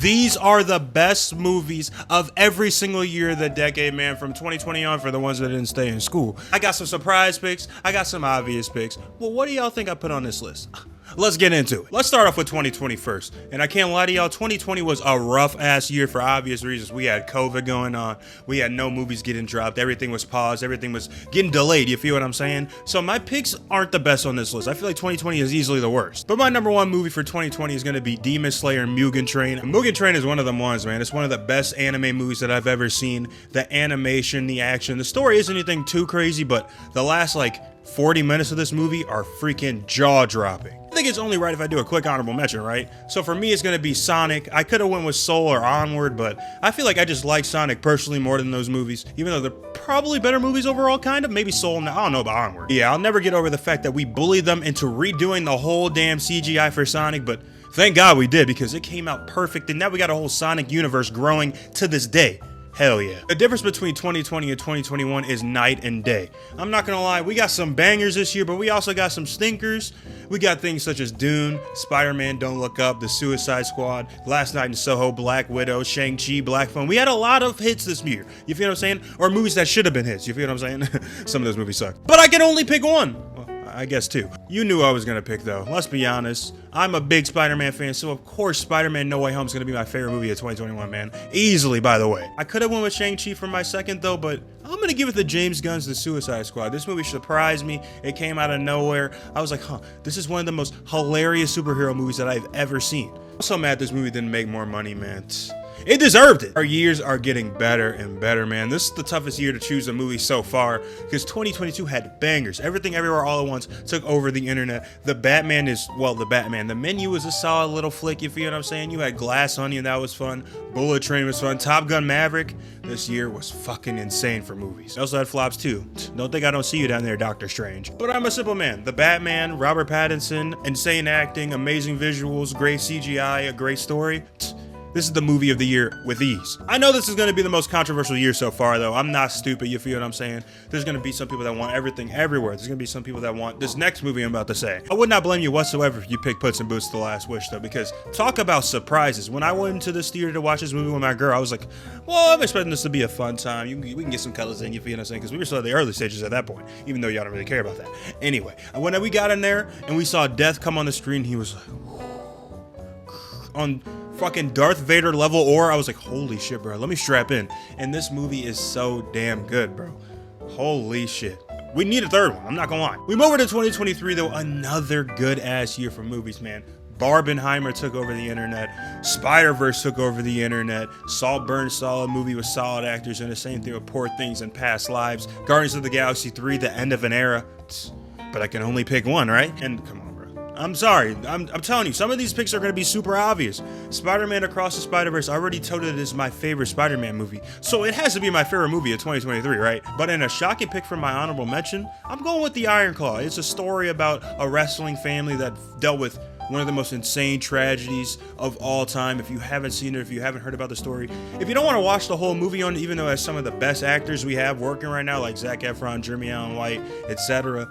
These are the best movies of every single year of the decade, man, from 2020 on for the ones that didn't stay in school. I got some surprise picks. I got some obvious picks. Well, what do y'all think I put on this list? Let's get into it. Let's start off with 2020 first. And I can't lie to y'all, 2020 was a rough ass year for obvious reasons. We had COVID going on. We had no movies getting dropped. Everything was paused. Everything was getting delayed. You feel what I'm saying? So my picks aren't the best on this list. I feel like 2020 is easily the worst. But my number one movie for 2020 is going to be Demon Slayer Mugen Train. Mugen Train is one of them ones, man. It's one of the best anime movies that I've ever seen. The animation, the action, the story isn't anything too crazy, but the last 40 minutes of this movie are freaking jaw-dropping. I think it's only right if I do a quick honorable mention, right? So for me, it's going to be Sonic. I could have went with Soul or Onward, but I feel like I just like Sonic personally more than those movies, even though they're probably better movies overall, kind of. Maybe Soul, I don't know about Onward. Yeah, I'll never get over the fact that we bullied them into redoing the whole damn CGI for Sonic, but thank God we did, because it came out perfect, and now we got a whole Sonic universe growing to this day. Hell yeah. The difference between 2020 and 2021 is night and day. I'm not gonna lie, we got some bangers this year, but we also got some stinkers. We got things such as Dune, Spider-Man Don't Look Up, The Suicide Squad, Last Night in Soho, Black Widow, Shang-Chi, Black Phone. We had a lot of hits this year. You feel what I'm saying? Or movies that should have been hits. You feel what I'm saying? Some of those movies suck. But I can only pick one. I guess two. You knew I was gonna pick though. Let's be honest. I'm a big Spider-Man fan, so of course Spider-Man No Way Home is gonna be my favorite movie of 2021, man. Easily, by the way. I could have went with Shang-Chi for my second though, but I'm gonna give it to James Gunn's The Suicide Squad. This movie surprised me. It came out of nowhere. I was like, this is one of the most hilarious superhero movies that I've ever seen. I'm so mad this movie didn't make more money, man. It deserved it. Our years are getting better and better, man. This is the toughest year to choose a movie so far, because 2022 had bangers. Everything Everywhere All at Once took over the internet. The Batman. The Menu was a solid little flick, you feel what I'm saying? You had Glass Onion, that was fun. Bullet Train was fun. Top Gun Maverick. This year was fucking insane for movies. I also had flops too. Don't think I don't see you down there, Doctor Strange. But I'm a simple man. The Batman, Robert Pattinson, insane acting, amazing visuals, great CGI, a great story. This is the movie of the year with ease. I know this is going to be the most controversial year so far, though. I'm not stupid, you feel what I'm saying? There's going to be some people that want everything everywhere. There's going to be some people that want this next movie I'm about to say. I would not blame you whatsoever if you pick Puss in Boots: The Last Wish, though, because talk about surprises. When I went into this theater to watch this movie with my girl, I was like, well, I'm expecting this to be a fun time. We can get some colors in, you feel what I'm saying? Because we were still at the early stages at that point, even though y'all don't really care about that. Anyway, when we got in there and we saw Death come on the screen, he was like, on fucking Darth Vader level aura. I was like, holy shit, bro, let me strap in. And this movie is so damn good, bro. Holy shit. We need a third one, I'm not gonna lie. We move over to 2023 though, another good ass year for movies, man. Barbenheimer took over the internet. Spider-Verse took over the internet. Saltburn, solid movie with solid actors, and the same thing with Poor Things and Past Lives. Guardians of the Galaxy 3, the end of an era. But I can only pick one, right? And come on. I'm sorry, I'm telling you, some of these picks are going to be super obvious. Spider-Man Across the Spider-Verse, I already told it is my favorite Spider-Man movie, so it has to be my favorite movie of 2023, right? But in a shocking pick for my honorable mention, I'm going with The Iron Claw. It's a story about a wrestling family that dealt with one of the most insane tragedies of all time. If you haven't seen it, if you haven't heard about the story, if you don't want to watch the whole movie on, even though it has some of the best actors we have working right now, like Zac Efron, Jeremy Allen White, etc.,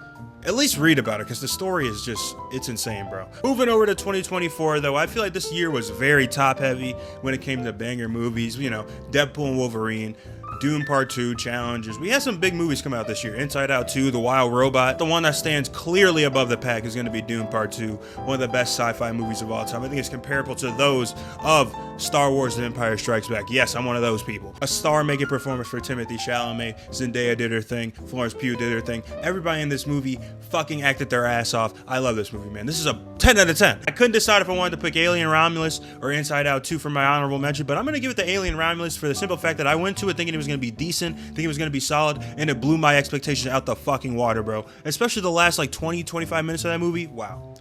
at least read about it, because the story is just, it's insane, bro. Moving over to 2024, though, I feel like this year was very top-heavy when it came to banger movies. You know, Deadpool and Wolverine, Dune Part 2, Challengers. We had some big movies come out this year. Inside Out 2, The Wild Robot. The one that stands clearly above the pack is going to be Dune Part 2, one of the best sci-fi movies of all time. I think it's comparable to those of Star Wars: The Empire Strikes Back. Yes, I'm one of those people. A star-making performance for Timothée Chalamet. Zendaya did her thing. Florence Pugh did her thing. Everybody in this movie fucking acted their ass off. I love this movie, man. This is a 10 out of 10. I couldn't decide if I wanted to pick Alien Romulus or Inside Out 2 for my honorable mention, but I'm going to give it to Alien Romulus for the simple fact that I went to it thinking it was going to be decent, thinking it was going to be solid, and it blew my expectations out the fucking water, bro. Especially the last 20-25 minutes of that movie. Wow.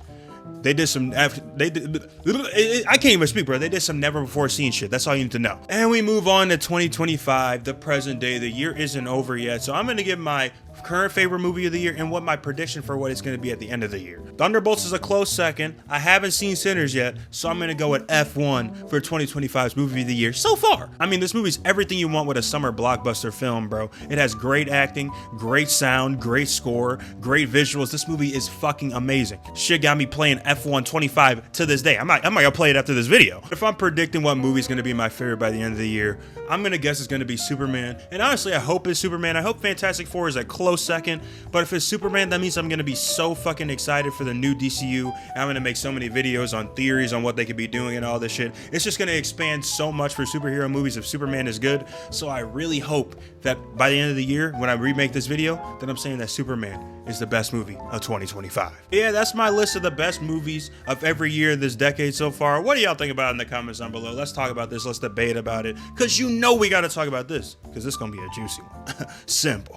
They did some, I can't even speak, bro. They did some never before seen shit. That's all you need to know. And we move on to 2025, the present day. The year isn't over yet, so I'm going to give my current favorite movie of the year, and what my prediction for what it's going to be at the end of the year. Thunderbolts is a close second. I haven't seen Sinners yet, so I'm going to go with F1 for 2025's movie of the year so far. I mean, this movie's everything you want with a summer blockbuster film, bro. It has great acting, great sound, great score, great visuals. This movie is fucking amazing. Shit got me playing F1 25 to this day. I'm not gonna play it after this video. If I'm predicting what movie's gonna be my favorite by the end of the year, I'm gonna guess it's gonna be Superman. And honestly, I hope it's Superman. I hope Fantastic Four is a close second. But if it's Superman, that means I'm gonna be so fucking excited for the new DCU. And I'm gonna make so many videos on theories on what they could be doing and all this shit. It's just gonna expand so much for superhero movies if Superman is good. So I really hope that by the end of the year, when I remake this video, that I'm saying that Superman is the best movie of 2025. Yeah, that's my list of the best movies of every year this decade so far. What do y'all think about it in the comments down below? Let's talk about this. Let's debate about it. Because you know we got to talk about this. Because this is going to be a juicy one. Simple.